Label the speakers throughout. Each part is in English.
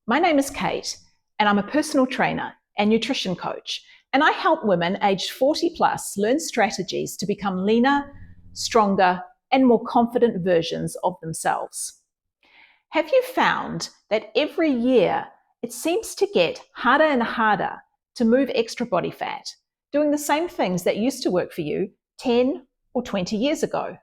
Speaker 1: My name is Kate, and I'm a personal trainer and nutrition coach, and I help women aged 40 plus learn strategies to become leaner, stronger, and more confident versions of themselves. Have you found that every year it seems to get harder and harder to move extra body fat, doing the same things that used to work for you 10 or 20 years ago?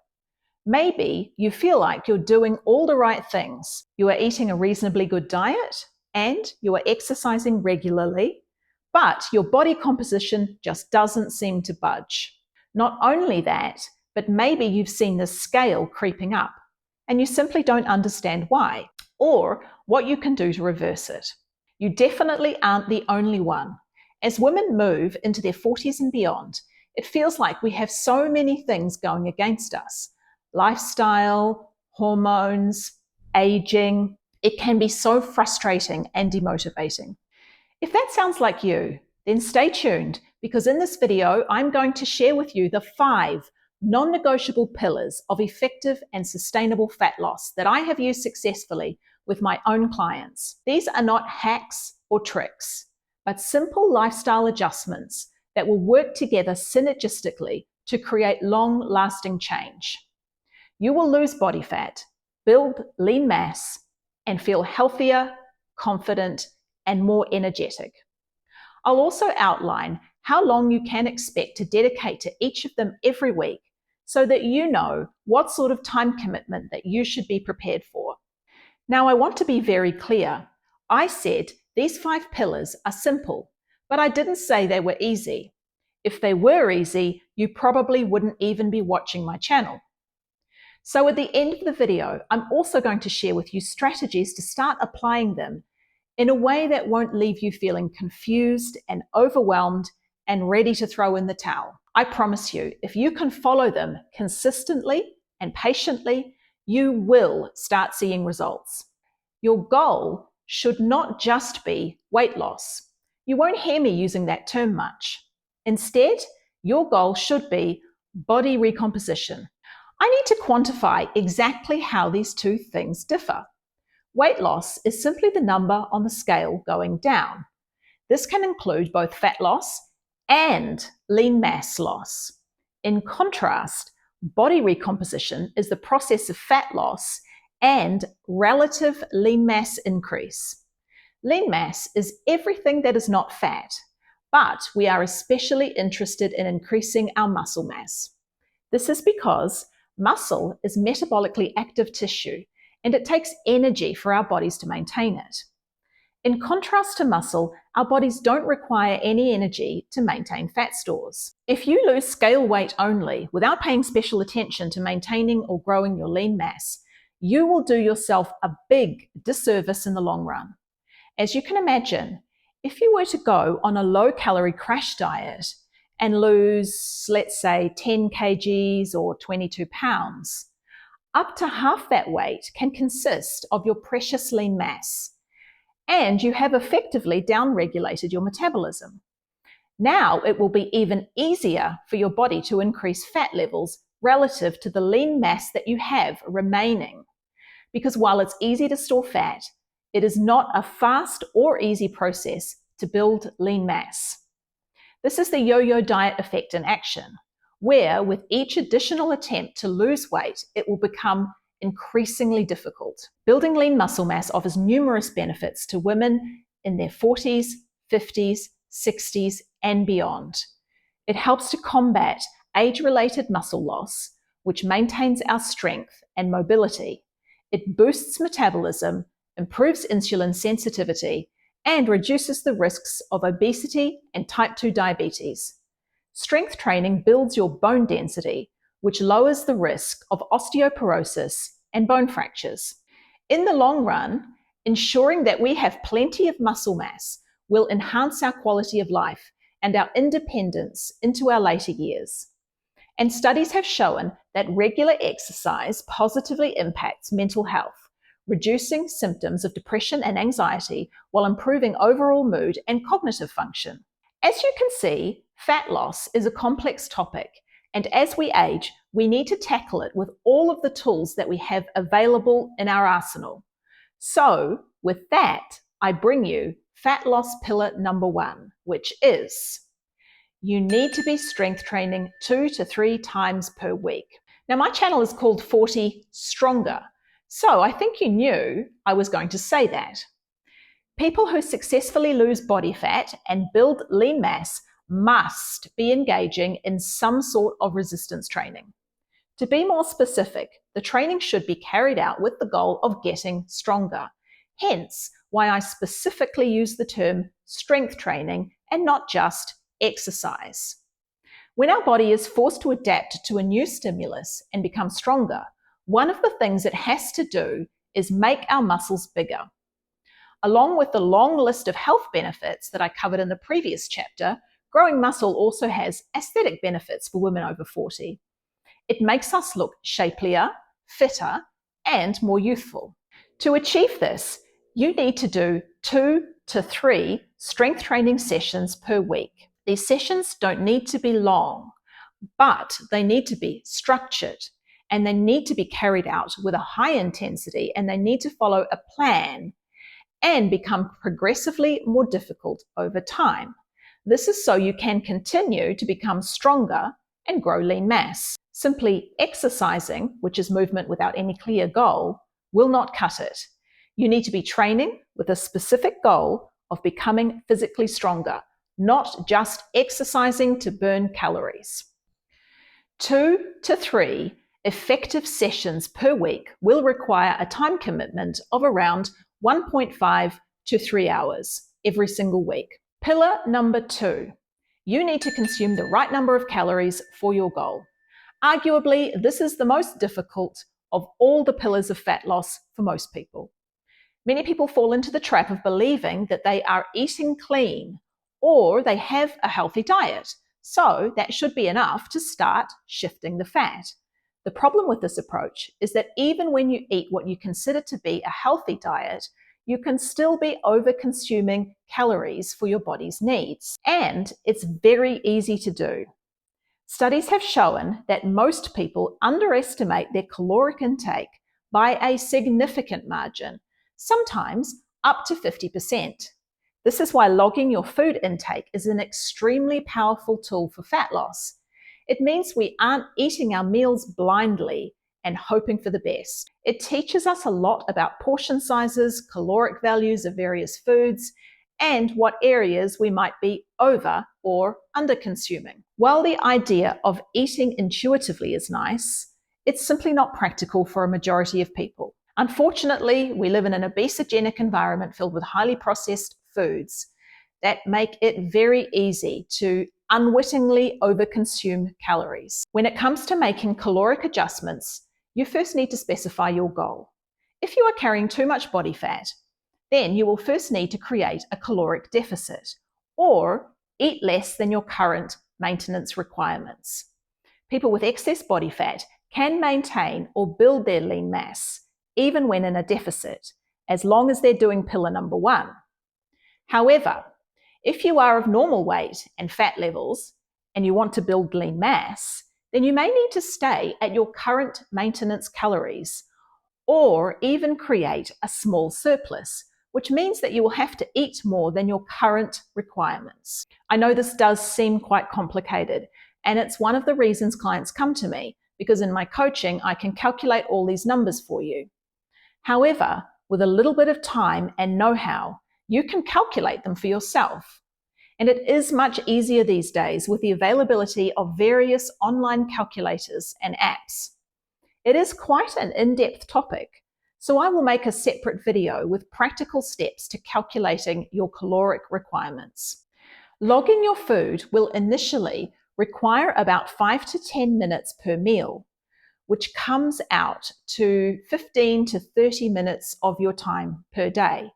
Speaker 1: Maybe you feel like you're doing all the right things. You are eating a reasonably good diet and you are exercising regularly, but your body composition just doesn't seem to budge. Not only that, but maybe you've seen the scale creeping up and you simply don't understand why or what you can do to reverse it. You definitely aren't the only one. As women move into their 40s and beyond, it feels like we have so many things going against us. Lifestyle, hormones, aging. It can be so frustrating and demotivating. If that sounds like you, then stay tuned because in this video, I'm going to share with you the 5 non-negotiable pillars of effective and sustainable fat loss that I have used successfully with my own clients. These are not hacks or tricks, but simple lifestyle adjustments that will work together synergistically to create long-lasting change. You will lose body fat, build lean mass, and feel healthier, confident, and more energetic. I'll also outline how long you can expect to dedicate to each of them every week so that you know what sort of time commitment that you should be prepared for. Now, I want to be very clear. I said these 5 pillars are simple, but I didn't say they were easy. If they were easy, you probably wouldn't even be watching my channel. So at the end of the video, I'm also going to share with you strategies to start applying them in a way that won't leave you feeling confused and overwhelmed and ready to throw in the towel. I promise you, if you can follow them consistently and patiently, you will start seeing results. Your goal should not just be weight loss. You won't hear me using that term much. Instead, your goal should be body recomposition. I need to quantify exactly how these two things differ. Weight loss is simply the number on the scale going down. This can include both fat loss and lean mass loss. In contrast, body recomposition is the process of fat loss and relative lean mass increase. Lean mass is everything that is not fat, but we are especially interested in increasing our muscle mass. This is because muscle is metabolically active tissue, and it takes energy for our bodies to maintain it. In contrast to muscle, our bodies don't require any energy to maintain fat stores. If you lose scale weight only without paying special attention to maintaining or growing your lean mass, you will do yourself a big disservice in the long run. As you can imagine, if you were to go on a low-calorie crash diet and lose, let's say, 10 kgs or 22 pounds, up to half that weight can consist of your precious lean mass, and you have effectively downregulated your metabolism. Now it will be even easier for your body to increase fat levels relative to the lean mass that you have remaining, because while it's easy to store fat, it is not a fast or easy process to build lean mass. This is the yo-yo diet effect in action, where with each additional attempt to lose weight, it will become increasingly difficult. Building lean muscle mass offers numerous benefits to women in their 40s, 50s, 60s, and beyond. It helps to combat age-related muscle loss, which maintains our strength and mobility. It boosts metabolism, improves insulin sensitivity, and reduces the risks of obesity and type 2 diabetes. Strength training builds your bone density, which lowers the risk of osteoporosis and bone fractures. In the long run, ensuring that we have plenty of muscle mass will enhance our quality of life and our independence into our later years. And studies have shown that regular exercise positively impacts mental health, reducing symptoms of depression and anxiety while improving overall mood and cognitive function. As you can see, fat loss is a complex topic, and as we age, we need to tackle it with all of the tools that we have available in our arsenal. So, with that, I bring you fat loss pillar number 1, which is you need to be strength training 2 to 3 times per week. Now, my channel is called 40 Stronger, so I think you knew I was going to say that. People who successfully lose body fat and build lean mass must be engaging in some sort of resistance training. To be more specific, the training should be carried out with the goal of getting stronger. Hence, why I specifically use the term strength training and not just exercise. When our body is forced to adapt to a new stimulus and become stronger, one of the things it has to do is make our muscles bigger. Along with the long list of health benefits that I covered in the previous chapter, growing muscle also has aesthetic benefits for women over 40. It makes us look shapelier, fitter, and more youthful. To achieve this, you need to do 2 to 3 strength training sessions per week. These sessions don't need to be long, but they need to be structured and they need to be carried out with a high intensity, and they need to follow a plan and become progressively more difficult over time. This is so you can continue to become stronger and grow lean mass. Simply exercising, which is movement without any clear goal, will not cut it. You need to be training with a specific goal of becoming physically stronger, not just exercising to burn calories. 2 to 3 effective sessions per week will require a time commitment of around 1.5 to 3 hours every single week. Pillar number 2, you need to consume the right number of calories for your goal. Arguably, this is the most difficult of all the pillars of fat loss for most people. Many people fall into the trap of believing that they are eating clean or they have a healthy diet, so that should be enough to start shifting the fat. The problem with this approach is that even when you eat what you consider to be a healthy diet, you can still be over-consuming calories for your body's needs. And it's very easy to do. Studies have shown that most people underestimate their caloric intake by a significant margin, sometimes up to 50%. This is why logging your food intake is an extremely powerful tool for fat loss. It means we aren't eating our meals blindly and hoping for the best. It teaches us a lot about portion sizes, caloric values of various foods, and what areas we might be over or under consuming. While the idea of eating intuitively is nice, it's simply not practical for a majority of people. Unfortunately, we live in an obesogenic environment filled with highly processed foods that make it very easy to unwittingly overconsume calories. When it comes to making caloric adjustments, you first need to specify your goal. If you are carrying too much body fat, then you will first need to create a caloric deficit or eat less than your current maintenance requirements. People with excess body fat can maintain or build their lean mass even when in a deficit, as long as they're doing pillar number 1. However, if you are of normal weight and fat levels and you want to build lean mass, then you may need to stay at your current maintenance calories or even create a small surplus, which means that you will have to eat more than your current requirements. I know this does seem quite complicated, and it's one of the reasons clients come to me, because in my coaching, I can calculate all these numbers for you. However, with a little bit of time and know-how, you can calculate them for yourself. And it is much easier these days with the availability of various online calculators and apps. It is quite an in-depth topic, so I will make a separate video with practical steps to calculating your caloric requirements. Logging your food will initially require about 5 to 10 minutes per meal, which comes out to 15 to 30 minutes of your time per day,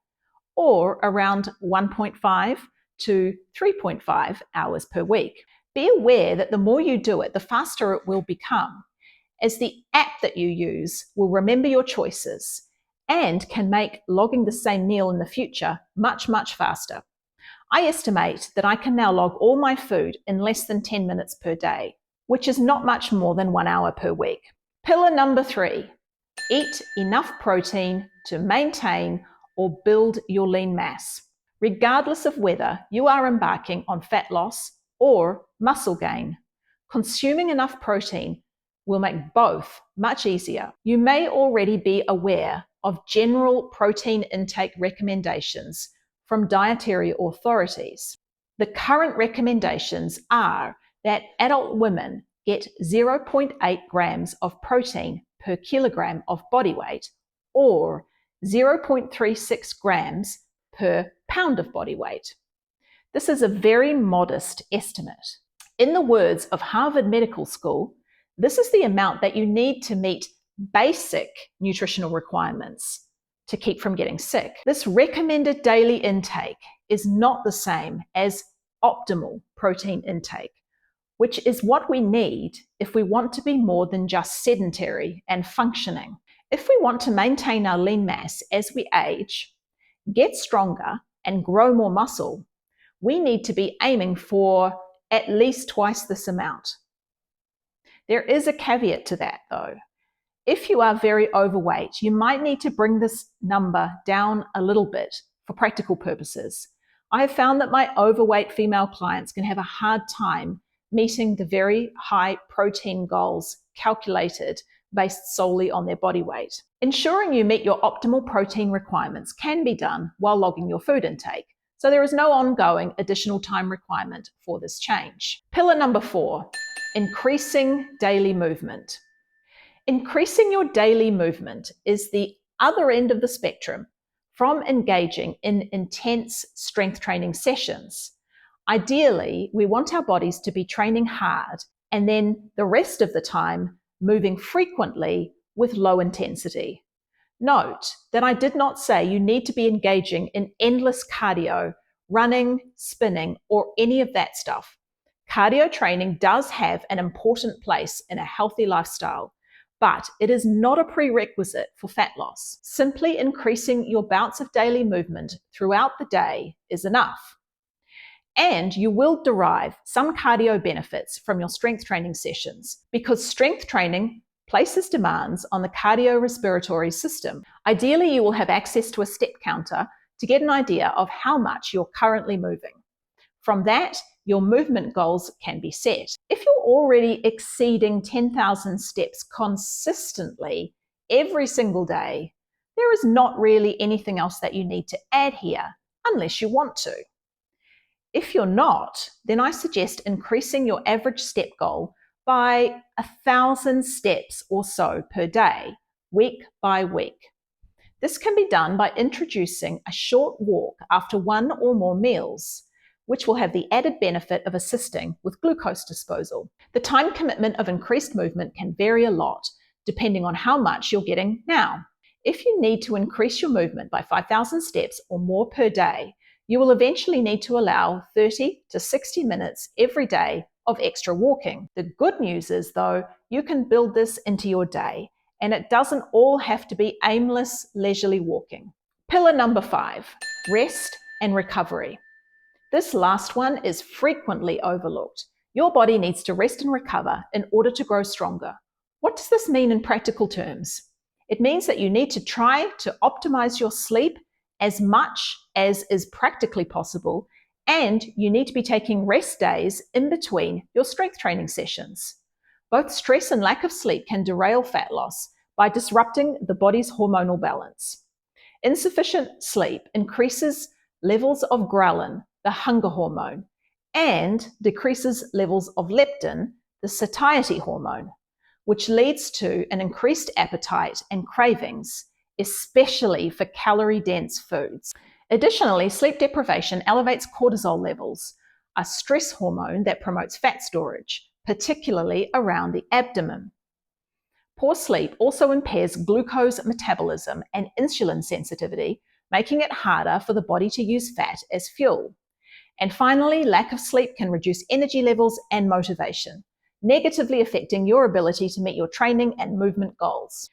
Speaker 1: or around 1.5 to 3.5 hours per week. Be aware that the more you do it, the faster it will become, as the app that you use will remember your choices and can make logging the same meal in the future much, much faster. I estimate that I can now log all my food in less than 10 minutes per day, which is not much more than 1 hour per week. Pillar number 3, eat enough protein to maintain or build your lean mass. Regardless of whether you are embarking on fat loss or muscle gain, consuming enough protein will make both much easier. You may already be aware of general protein intake recommendations from dietary authorities. The current recommendations are that adult women get 0.8 grams of protein per kilogram of body weight or 0.36 grams per pound of body weight. This is a very modest estimate. In the words of Harvard Medical School, this is the amount that you need to meet basic nutritional requirements to keep from getting sick. This recommended daily intake is not the same as optimal protein intake, which is what we need if we want to be more than just sedentary and functioning. If we want to maintain our lean mass as we age, get stronger, and grow more muscle, we need to be aiming for at least twice this amount. There is a caveat to that though. If you are very overweight, you might need to bring this number down a little bit for practical purposes. I have found that my overweight female clients can have a hard time meeting the very high protein goals calculated based solely on their body weight. Ensuring you meet your optimal protein requirements can be done while logging your food intake, so there is no ongoing additional time requirement for this change. Pillar number 4, increasing daily movement. Increasing your daily movement is the other end of the spectrum from engaging in intense strength training sessions. Ideally, we want our bodies to be training hard and then the rest of the time moving frequently with low intensity. Note that I did not say you need to be engaging in endless cardio, running, spinning, or any of that stuff. Cardio training does have an important place in a healthy lifestyle, but it is not a prerequisite for fat loss. Simply increasing your bouts of daily movement throughout the day is enough. And you will derive some cardio benefits from your strength training sessions because strength training places demands on the cardiorespiratory system. Ideally, you will have access to a step counter to get an idea of how much you're currently moving. From that, your movement goals can be set. If you're already exceeding 10,000 steps consistently every single day, there is not really anything else that you need to add here unless you want to. If you're not, then I suggest increasing your average step goal by 1,000 steps or so per day, week by week. This can be done by introducing a short walk after one or more meals, which will have the added benefit of assisting with glucose disposal. The time commitment of increased movement can vary a lot, depending on how much you're getting now. If you need to increase your movement by 5,000 steps or more per day, you will eventually need to allow 30 to 60 minutes every day of extra walking. The good news is, though, you can build this into your day, and it doesn't all have to be aimless, leisurely walking. Pillar number 5, rest and recovery. This last one is frequently overlooked. Your body needs to rest and recover in order to grow stronger. What does this mean in practical terms? It means that you need to try to optimize your sleep as much as is practically possible, and you need to be taking rest days in between your strength training sessions. Both stress and lack of sleep can derail fat loss by disrupting the body's hormonal balance. Insufficient sleep increases levels of ghrelin, the hunger hormone, and decreases levels of leptin, the satiety hormone, which leads to an increased appetite and cravings, especially for calorie-dense foods. Additionally, sleep deprivation elevates cortisol levels, a stress hormone that promotes fat storage, particularly around the abdomen. Poor sleep also impairs glucose metabolism and insulin sensitivity, making it harder for the body to use fat as fuel. And finally, lack of sleep can reduce energy levels and motivation, negatively affecting your ability to meet your training and movement goals.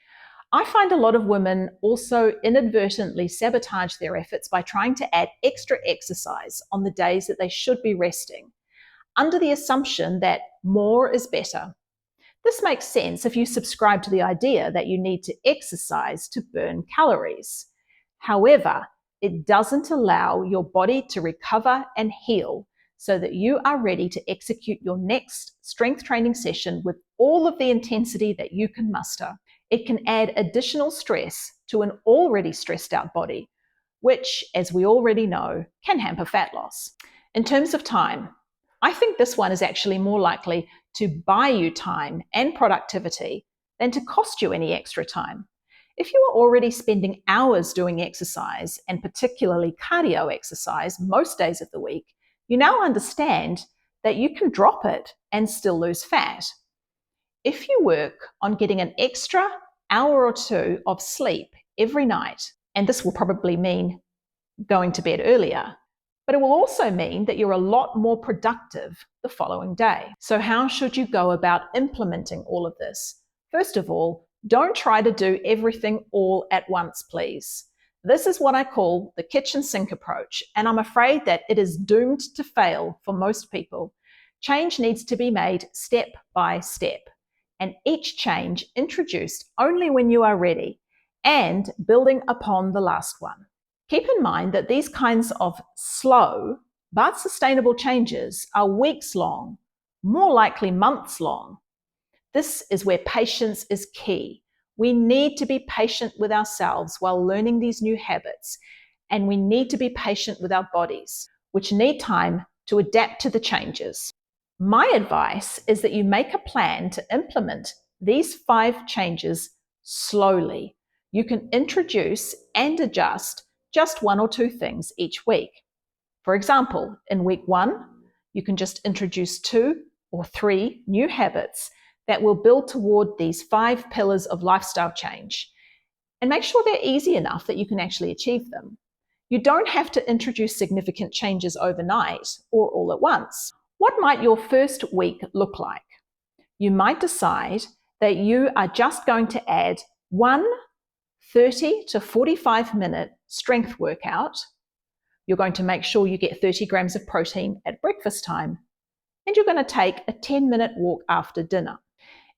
Speaker 1: I find a lot of women also inadvertently sabotage their efforts by trying to add extra exercise on the days that they should be resting, under the assumption that more is better. This makes sense if you subscribe to the idea that you need to exercise to burn calories. However, it doesn't allow your body to recover and heal so that you are ready to execute your next strength training session with all of the intensity that you can muster. It can add additional stress to an already stressed out body, which, as we already know, can hamper fat loss. In terms of time, I think this one is actually more likely to buy you time and productivity than to cost you any extra time. If you are already spending hours doing exercise, and particularly cardio exercise, most days of the week, you now understand that you can drop it and still lose fat. If you work on getting an extra hour or two of sleep every night, and this will probably mean going to bed earlier, but it will also mean that you're a lot more productive the following day. So how should you go about implementing all of this? First of all, don't try to do everything all at once, please. This is what I call the kitchen sink approach, and I'm afraid that it is doomed to fail for most people. Change needs to be made step by step, and each change introduced only when you are ready and building upon the last one. Keep in mind that these kinds of slow but sustainable changes are weeks long, more likely months long. This is where patience is key. We need to be patient with ourselves while learning these new habits, and we need to be patient with our bodies, which need time to adapt to the changes. My advice is that you make a plan to implement these 5 changes slowly. You can introduce and adjust just 1 or 2 things each week. For example, in week 1, you can just introduce 2 or 3 new habits that will build toward these 5 pillars of lifestyle change, and make sure they're easy enough that you can actually achieve them. You don't have to introduce significant changes overnight or all at once. What might your first week look like? You might decide that you are just going to add 1 30 to 45-minute strength workout. You're going to make sure you get 30 grams of protein at breakfast time, and you're going to take a 10-minute walk after dinner.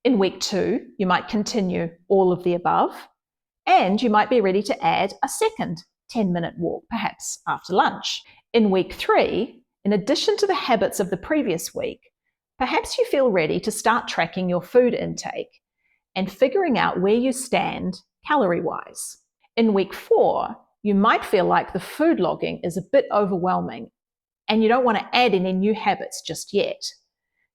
Speaker 1: In week 2, you might continue all of the above, and you might be ready to add a second 10-minute walk, perhaps after lunch. In week 3, in addition to the habits of the previous week, perhaps you feel ready to start tracking your food intake and figuring out where you stand calorie-wise. In week 4, you might feel like the food logging is a bit overwhelming and you don't want to add any new habits just yet.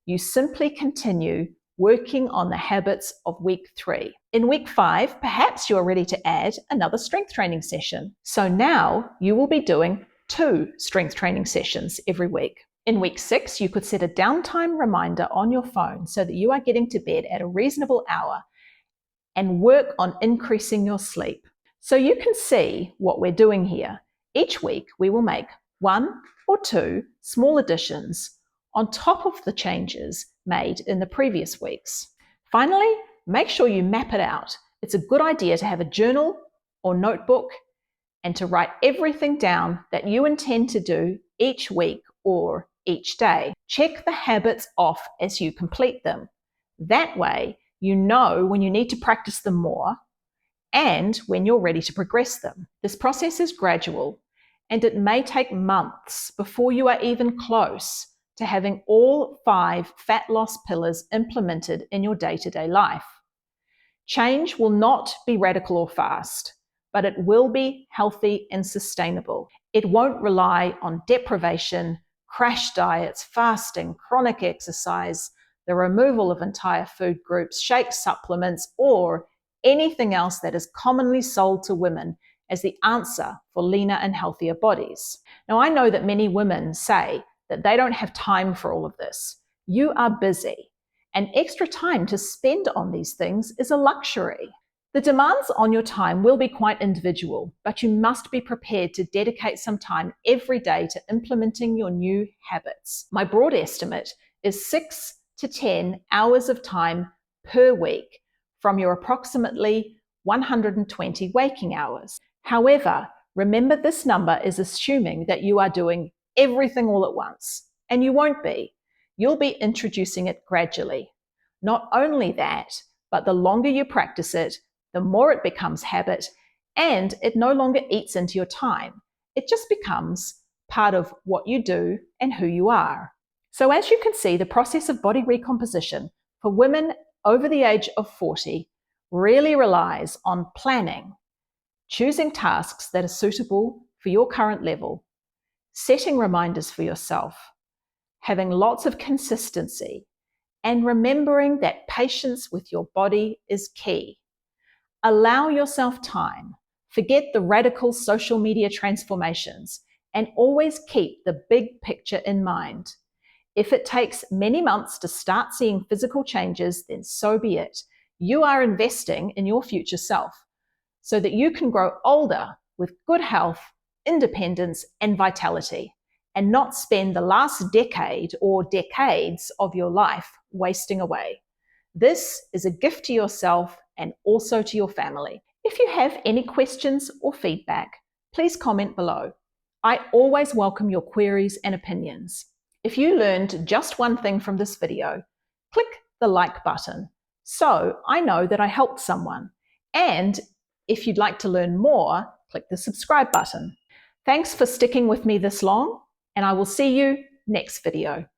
Speaker 1: You simply continue working on the habits of week 3. In week 5, perhaps you're ready to add another strength training session. So now you will be doing 2 strength training sessions every week. In week 6, you could set a downtime reminder on your phone so that you are getting to bed at a reasonable hour and work on increasing your sleep. So you can see what we're doing here. Each week we will make 1 or 2 small additions on top of the changes made in the previous weeks. Finally, make sure you map it out. It's a good idea to have a journal or notebook and to write everything down that you intend to do each week or each day. Check the habits off as you complete them. That way, you know when you need to practice them more and when you're ready to progress them. This process is gradual, and it may take months before you are even close to having all 5 fat loss pillars implemented in your day-to-day life. Change will not be radical or fast, but it will be healthy and sustainable. It won't rely on deprivation, crash diets, fasting, chronic exercise, the removal of entire food groups, shake supplements, or anything else that is commonly sold to women as the answer for leaner and healthier bodies. Now, I know that many women say that they don't have time for all of this. You are busy, and extra time to spend on these things is a luxury. The demands on your time will be quite individual, but you must be prepared to dedicate some time every day to implementing your new habits. My broad estimate is 6 to 10 hours of time per week from your approximately 120 waking hours. However, remember this number is assuming that you are doing everything all at once, and you won't be. You'll be introducing it gradually. Not only that, but the longer you practice it, the more it becomes habit, and it no longer eats into your time, it just becomes part of what you do and who you are. So as you can see, the process of body recomposition for women over the age of 40 really relies on planning, choosing tasks that are suitable for your current level, setting reminders for yourself, having lots of consistency, and remembering that patience with your body is key. Allow yourself time, forget the radical social media transformations, and always keep the big picture in mind. If it takes many months to start seeing physical changes, then so be it. You are investing in your future self so that you can grow older with good health, independence, and vitality, and not spend the last decade or decades of your life wasting away. This is a gift to yourself and also to your family. If you have any questions or feedback, please comment below. I always welcome your queries and opinions. If you learned just one thing from this video, click the like button so I know that I helped someone. And if you'd like to learn more, click the subscribe button. Thanks for sticking with me this long, and I will see you next video.